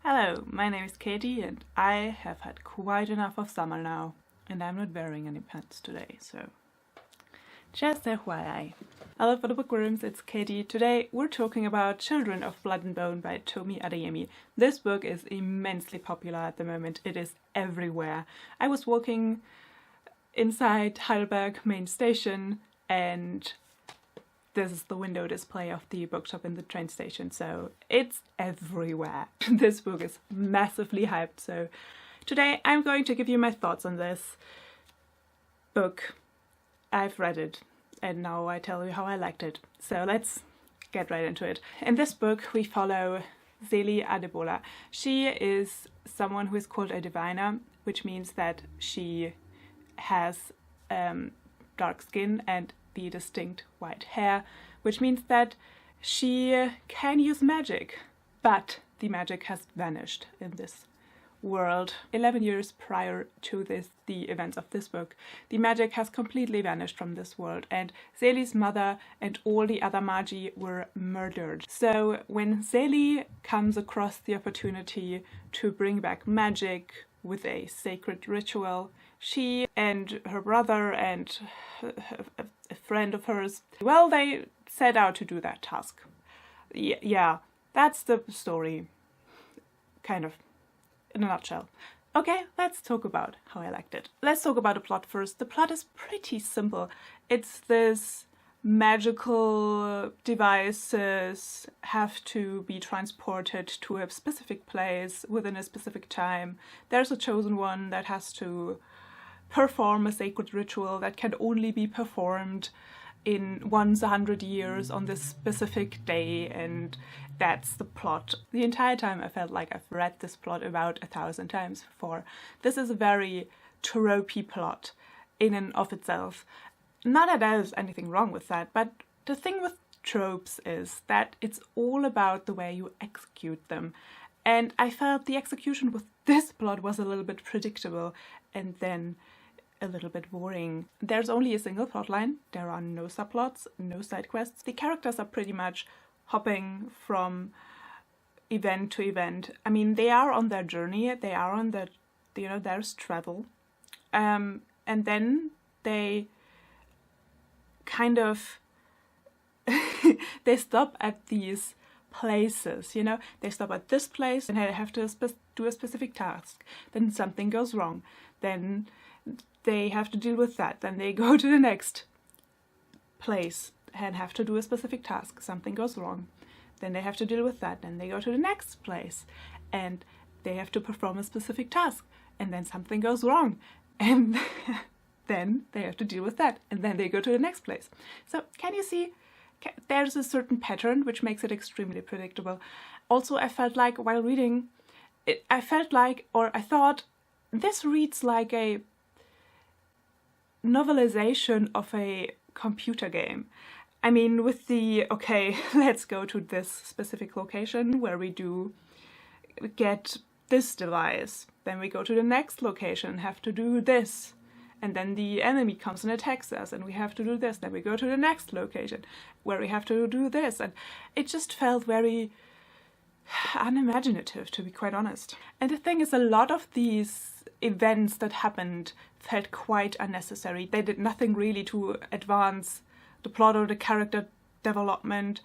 Hello, my name is Katie and I have had quite enough of summer now, and I'm not wearing any pants today, so just FYI. Hello for the Bookworms, it's Katie. Today we're talking about Children of Blood and Bone by Tomi Adeyemi. This book is immensely popular at the moment, it is everywhere. I was walking inside Heidelberg main station and this is the window display of the bookshop in the train station, so it's everywhere. This book is massively hyped, so today I'm going to give you my thoughts on this book. I've read it, and now I tell you how I liked it. So let's get right into it. In this book we follow Zeli Adebola. She is someone who is called a diviner, which means that she has dark skin and the distinct white hair, which means that she can use magic, but the magic has vanished in this world. 11 years prior to the events of this book, the magic has completely vanished from this world, and Zeli's mother and all the other magi were murdered. So when Zeli comes across the opportunity to bring back magic with a sacred ritual, she and her brother and a friend of hers, well, they set out to do that task. Yeah, that's the story, kind of, in a nutshell. Okay, let's talk about how I liked it. Let's talk about the plot first. The plot is pretty simple. It's this magical devices have to be transported to a specific place within a specific time. There's a chosen one that has to perform a sacred ritual that can only be performed in once 100 years on this specific day, and that's the plot. The entire time I felt like I've read this plot about 1,000 times before. This is a very tropey plot in and of itself. Not that there's anything wrong with that, but the thing with tropes is that it's all about the way you execute them. And I felt the execution with this plot was a little bit predictable and then a little bit boring. There's only a single plotline, there are no subplots, no side quests. The characters are pretty much hopping from event to event. I mean, they are on their journey, they are on their, there's travel. And then they kind of they stop at these places, they stop at this place and they have to do a specific task. Then something goes wrong, then they have to deal with that. Then they go to the next place and have to do a specific task. Something goes wrong, then they have to deal with that. Then they go to the next place and they have to perform a specific task, and then something goes wrong, and then they have to deal with that, and then they go to the next place. So can you see? There's a certain pattern which makes it extremely predictable. Also, I felt like while reading it, I thought this reads like a novelization of a computer game. I mean, with the, okay, let's go to this specific location where we do get this device, then we go to the next location and have to do this, and then the enemy comes and attacks us and we have to do this, then we go to the next location where we have to do this, and it just felt very unimaginative, to be quite honest. And the thing is, a lot of these events that happened felt quite unnecessary. They did nothing really to advance the plot or the character development.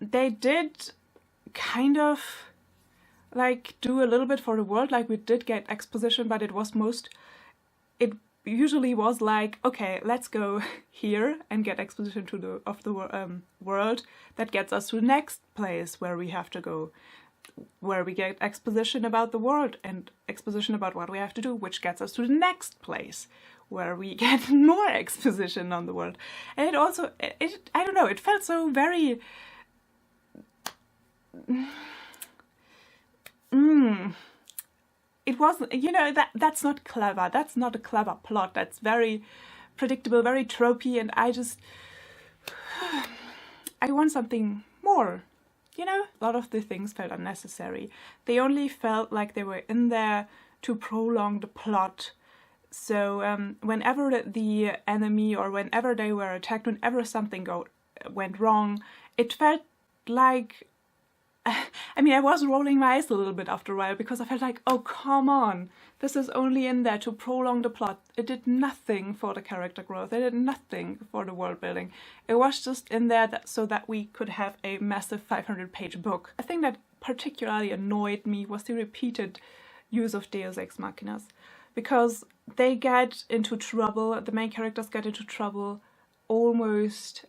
They did kind of like do a little bit for the world, like we did get exposition, but it usually was like, okay, let's go here and get exposition of the world that gets us to the next place where we have to go, where we get exposition about the world and exposition about what we have to do, which gets us to the next place where we get more exposition on the world. And it also, I don't know, it felt so very it wasn't, that's not clever. That's not a clever plot. That's very predictable, very tropey, and I want something more. A lot of the things felt unnecessary. They only felt like they were in there to prolong the plot. So whenever the enemy or whenever they were attacked, whenever something went wrong, it felt like I mean, I was rolling my eyes a little bit after a while because I felt like, oh, come on. This is only in there to prolong the plot. It did nothing for the character growth. It did nothing for the world building. It was just in there so that we could have a massive 500-page book. A thing that particularly annoyed me was the repeated use of Deus Ex Machinas, because they get into trouble, the main characters get into trouble almost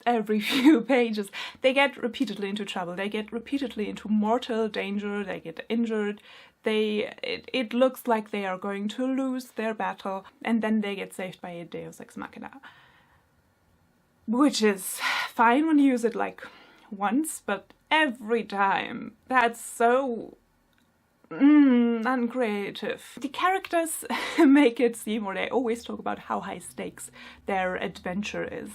every few pages. They get repeatedly into trouble, they get repeatedly into mortal danger, they get injured, it looks like they are going to lose their battle, and then they get saved by a Deus Ex Machina. Which is fine when you use it like once, but every time, that's so uncreative. The characters make it seem, or they always talk about how high stakes their adventure is,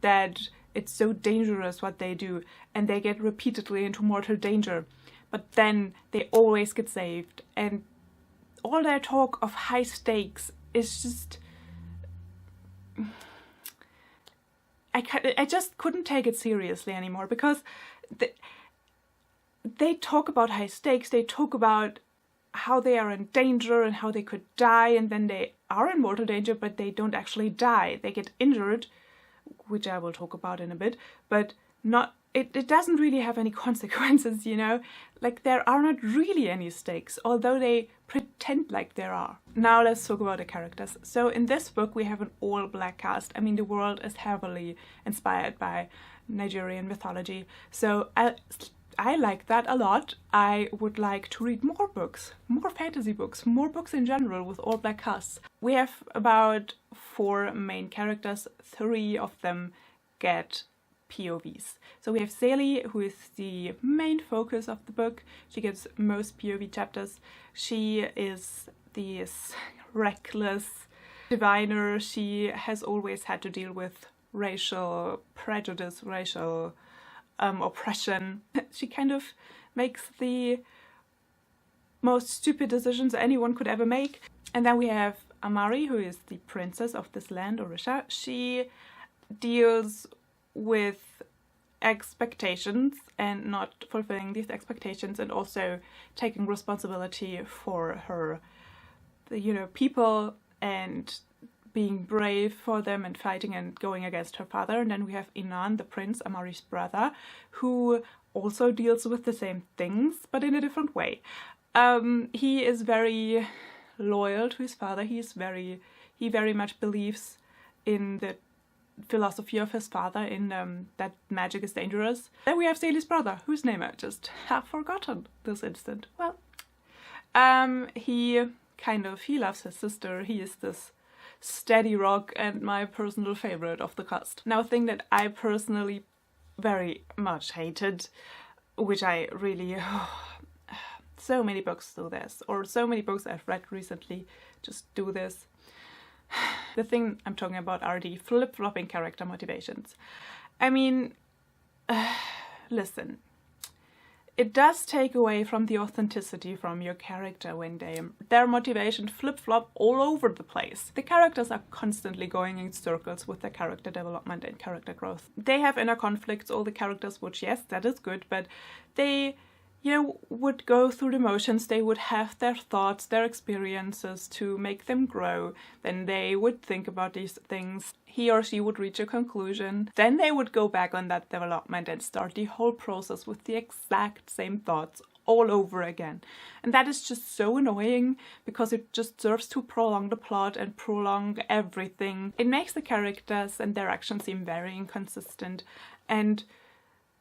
that it's so dangerous what they do, and they get repeatedly into mortal danger, but then they always get saved, and all their talk of high stakes is just... I just couldn't take it seriously anymore, because they talk about high stakes, they talk about how they are in danger and how they could die, and then they are in mortal danger, but they don't actually die. They get injured, which I will talk about in a bit, but not. It doesn't really have any consequences, you know? Like, there are not really any stakes, although they pretend like there are. Now let's talk about the characters. So in this book we have an all-black cast. I mean, the world is heavily inspired by Nigerian mythology, so I like that a lot. I would like to read more books, more fantasy books, more books in general with all black casts. We have about 4 main characters, 3 of them get POVs. So we have Sally, who is the main focus of the book. She gets most POV chapters. She is this reckless diviner. She has always had to deal with racial prejudice, racial oppression. She kind of makes the most stupid decisions anyone could ever make. And then we have Amari, who is the princess of this land, Orisha. She deals with expectations and not fulfilling these expectations, and also taking responsibility for her, you know, people, and being brave for them and fighting and going against her father. And then we have Inan, the prince, Amari's brother, who also deals with the same things, but in a different way. He is very loyal to his father. He very much believes in the philosophy of his father, in that magic is dangerous. Then we have Sally's brother, whose name I just have forgotten this instant. Well, he loves his sister. He is this steady rock and my personal favorite of the cast. Now, a thing that I personally very much hated, which I really... so many books do this, or so many books I've read recently just do this. The thing I'm talking about are the flip-flopping character motivations. I mean, listen, it does take away from the authenticity from your character when their motivation flip-flop all over the place. The characters are constantly going in circles with their character development and character growth. They have inner conflicts, all the characters, which, yes, that is good, but they, you know, would go through the motions. They would have their thoughts, their experiences to make them grow. Then they would think about these things. He or she would reach a conclusion. Then they would go back on that development and start the whole process with the exact same thoughts all over again. And that is just so annoying, because it just serves to prolong the plot and prolong everything. It makes the characters and their actions seem very inconsistent, and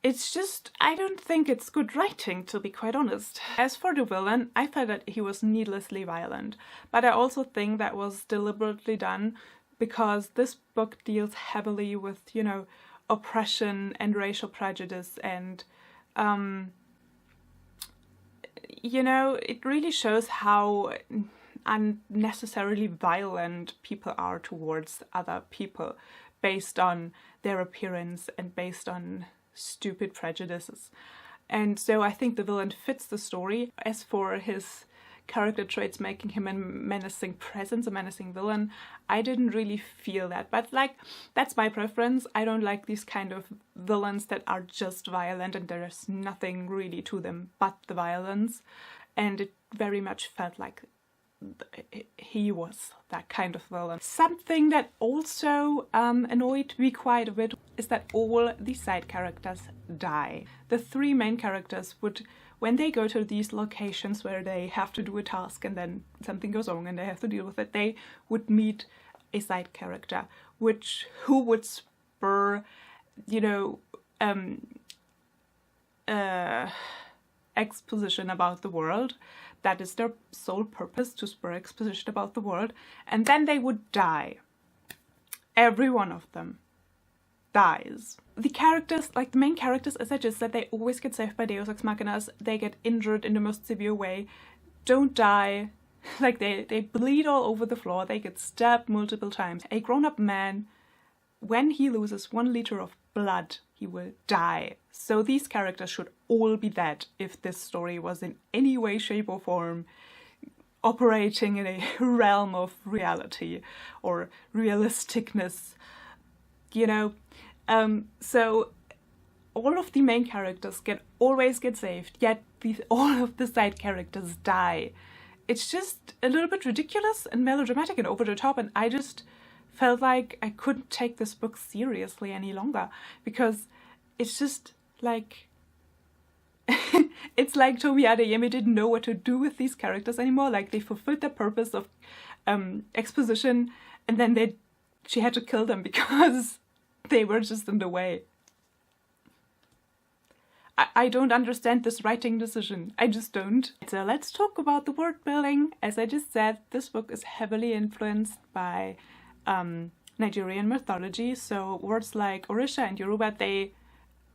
it's just, I don't think it's good writing, to be quite honest. As for the villain, I felt that he was needlessly violent, but I also think that was deliberately done because this book deals heavily with, you know, oppression and racial prejudice, and you know, it really shows how unnecessarily violent people are towards other people based on their appearance and based on stupid prejudices. And so I think the villain fits the story. As for his character traits making him a menacing presence, a menacing villain. I didn't really feel that, but like, that's my preference. I don't like these kind of villains that are just violent and there's nothing really to them but the violence, and it very much felt like he was that kind of villain. Something that also annoyed me quite a bit is that all the side characters die. The three main characters would, when they go to these locations where they have to do a task and then something goes wrong and they have to deal with it, they would meet a side character who would spur, you know, exposition about the world. That is their sole purpose, to spur exposition about the world. And then they would die. Every one of them dies. The characters, like the main characters, as I just said, they always get saved by Deus Ex Machinas. They get injured in the most severe way, don't die. Like they bleed all over the floor, they get stabbed multiple times. A grown-up man, when he loses 1 liter of blood, he will die. So these characters should all be dead if this story was in any way, shape or form operating in a realm of reality or realisticness, you know. So all of the main characters always get saved, yet all of the side characters die. It's just a little bit ridiculous and melodramatic and over the top, and I just felt like I couldn't take this book seriously any longer, because it's just like it's like Tomi Adeyemi didn't know what to do with these characters anymore. Like, they fulfilled their purpose of exposition, and then she had to kill them because they were just in the way. I don't understand this writing decision. I just don't. So let's talk about the world building. As I just said, this book is heavily influenced by Nigerian mythology. So words like Orisha and Yoruba, they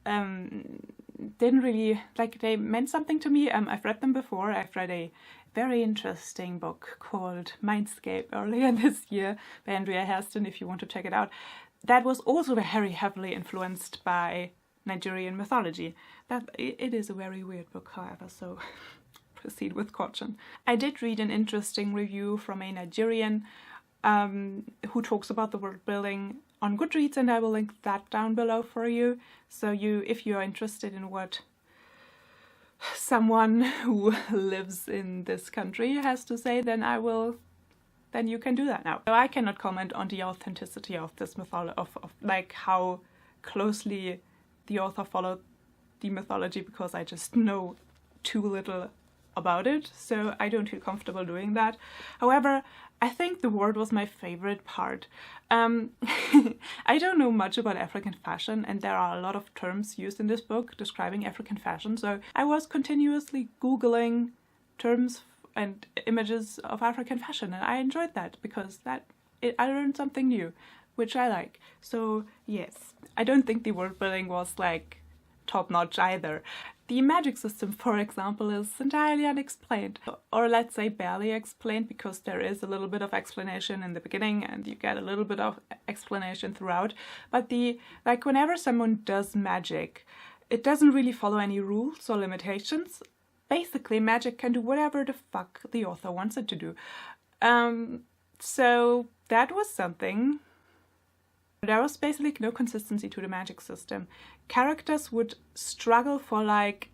didn't really, like, they meant something to me. I've read them before. I've read a very interesting book called Mindscape earlier this year by Andrea Hairston, if you want to check it out. That was also very heavily influenced by Nigerian mythology. It is a very weird book, however, so proceed with caution. I did read an interesting review from a Nigerian who talks about the world building on Goodreads, and I will link that down below for you. So if you are interested in what someone who lives in this country has to say, then you can do that now. So I cannot comment on the authenticity of this mythology, of like how closely the author followed the mythology, because I just know too little about it, so I don't feel comfortable doing that. However, I think the word was my favorite part. I don't know much about African fashion, and there are a lot of terms used in this book describing African fashion, so I was continuously Googling terms and images of African fashion, and I enjoyed that because I learned something new, which I like. So yes, I don't think the world building was like top-notch either. The magic system, for example, is entirely unexplained, or let's say barely explained, because there is a little bit of explanation in the beginning and you get a little bit of explanation throughout. But whenever someone does magic, it doesn't really follow any rules or limitations. Basically, magic can do whatever the fuck the author wants it to do. So that was something. There was basically no consistency to the magic system. Characters would struggle for like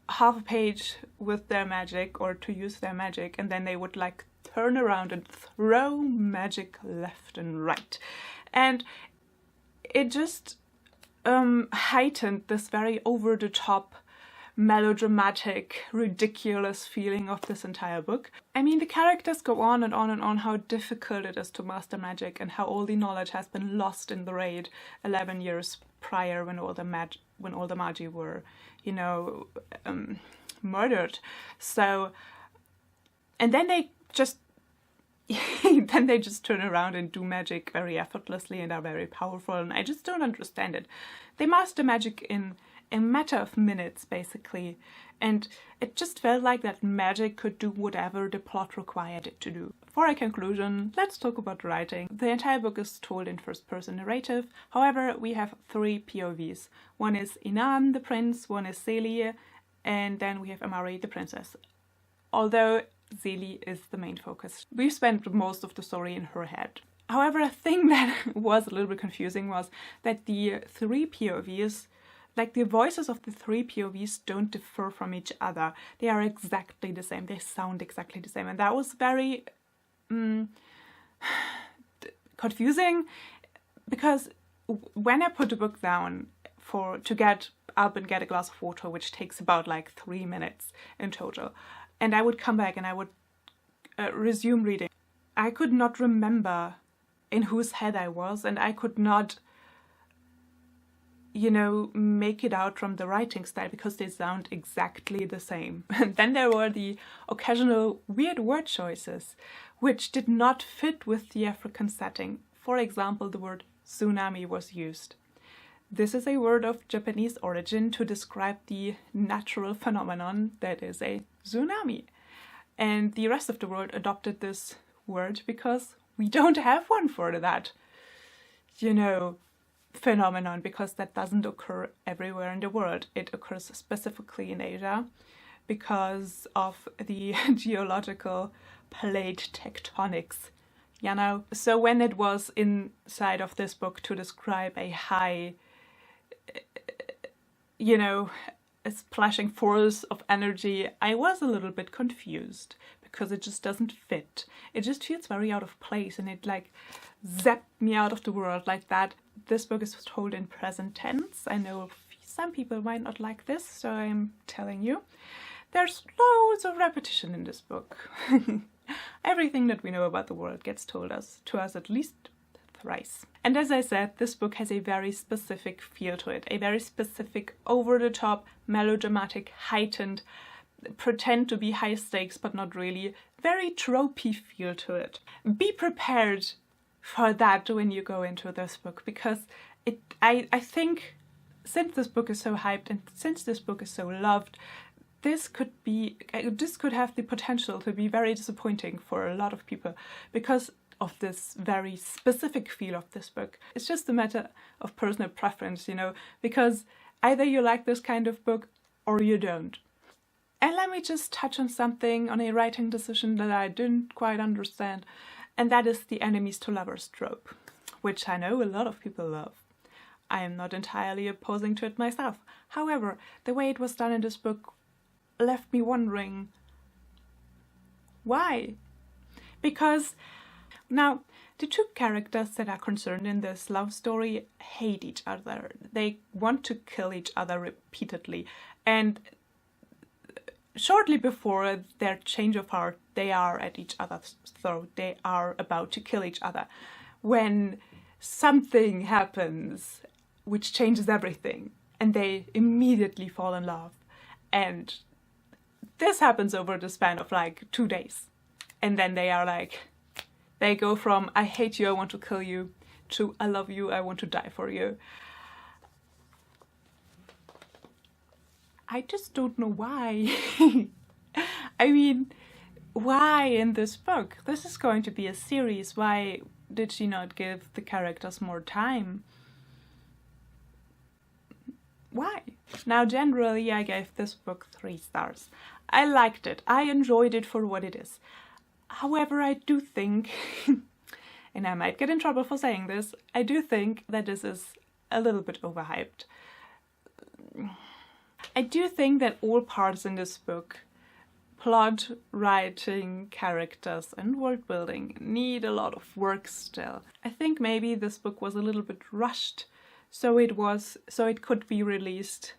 half a page with their magic or to use their magic, and then they would like turn around and throw magic left and right. And it just heightened this very over-the-top, melodramatic, ridiculous feeling of this entire book. I mean, the characters go on and on and on how difficult it is to master magic and how all the knowledge has been lost in the raid 11 years prior, when all the magi were, you know, murdered. So, and then they just turn around and do magic very effortlessly and are very powerful, and I just don't understand it. They master magic in a matter of minutes, basically, and it just felt like that magic could do whatever the plot required it to do. For a conclusion, let's talk about writing. The entire book is told in first-person narrative. However, we have 3 POVs. One is Inan, the prince, one is Celia, and then we have Amari, the princess. Although Zeli is the main focus. We spent most of the story in her head. However, a thing that was a little bit confusing was that the three POVs, like the voices of the three POVs, don't differ from each other. They are exactly the same. They sound exactly the same. And that was very confusing, because when I put the book down to get up and get a glass of water, which takes about like 3 minutes in total, and I would come back and I would resume reading, I could not remember in whose head I was, and I could not, you know, make it out from the writing style because they sound exactly the same. And then there were the occasional weird word choices which did not fit with the African setting. For example, the word tsunami was used. This is a word of Japanese origin to describe the natural phenomenon that is a tsunami. And the rest of the world adopted this word because we don't have one for that, you know, phenomenon, because that doesn't occur everywhere in the world. It occurs specifically in Asia because of the geological plate tectonics, you know. So when it was inside of this book to describe a high, you know, a splashing force of energy, I was a little bit confused because it just doesn't fit. It just feels very out of place, and it like zapped me out of the world like that. This book is told in present tense. I know some people might not like this, so I'm telling you. There's loads of repetition in this book. Everything that we know about the world gets told to us at least thrice. And as I said, this book has a very specific feel to it, a very specific, over-the-top, melodramatic, heightened, pretend to be high stakes but not really, very tropey feel to it. Be prepared for that when you go into this book, because I think since this book is so hyped and since this book is so loved, this could have the potential to be very disappointing for a lot of people because of this very specific feel of this book. It's just a matter of personal preference, you know, because either you like this kind of book or you don't. And let me just touch on something, on a writing decision that I didn't quite understand, and that is the enemies to lovers trope, which I know a lot of people love. I am not entirely opposing to it myself. However, the way it was done in this book left me wondering why. Because now the two characters that are concerned in this love story hate each other. They want to kill each other repeatedly, and shortly before their change of heart, they are at each other's throat. They are about to kill each other when something happens which changes everything, and they immediately fall in love. And this happens over the span of like 2 days. And then they go from I hate you, I want to kill you, to I love you, I want to die for you. I just don't know why. I mean, why in this book? This is going to be a series. Why did she not give the characters more time? Why? Now, generally, I gave this book 3 stars. I liked it. I enjoyed it for what it is. However, I do think, and I might get in trouble for saying this, I do think that this is a little bit overhyped. I do think that all parts in this book, plot, writing, characters, and world building, need a lot of work still. I think maybe this book was a little bit rushed, so it could be released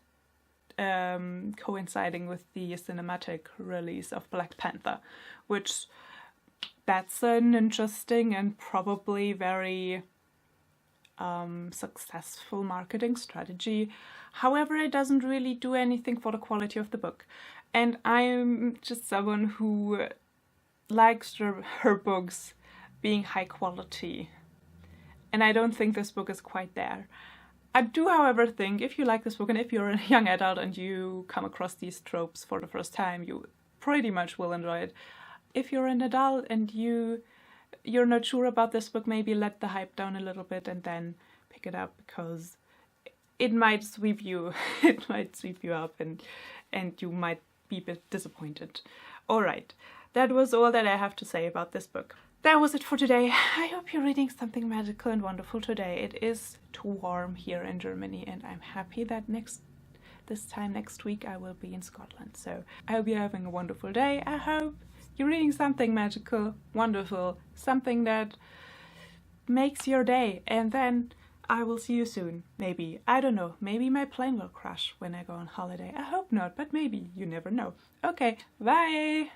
coinciding with the cinematic release of Black Panther, which that's an interesting and probably very successful marketing strategy. However, it doesn't really do anything for the quality of the book. And I'm just someone who likes her books being high quality. And I don't think this book is quite there. I do, however, think if you like this book and if you're a young adult and you come across these tropes for the first time, you pretty much will enjoy it. If you're an adult and you're not sure about this book, maybe let the hype down a little bit and then pick it up, because it might sweep you, it might sweep you up, and you might be a bit disappointed. Alright, that was all that I have to say about this book. That was it for today. I hope you're reading something magical and wonderful today. It is too warm here in Germany, and I'm happy that this time next week I will be in Scotland. So I hope you're having a wonderful day. I hope you're reading something magical, wonderful, something that makes your day. And then I will see you soon. Maybe, I don't know, maybe my plane will crash when I go on holiday. I hope not, but maybe, you never know. Okay, bye!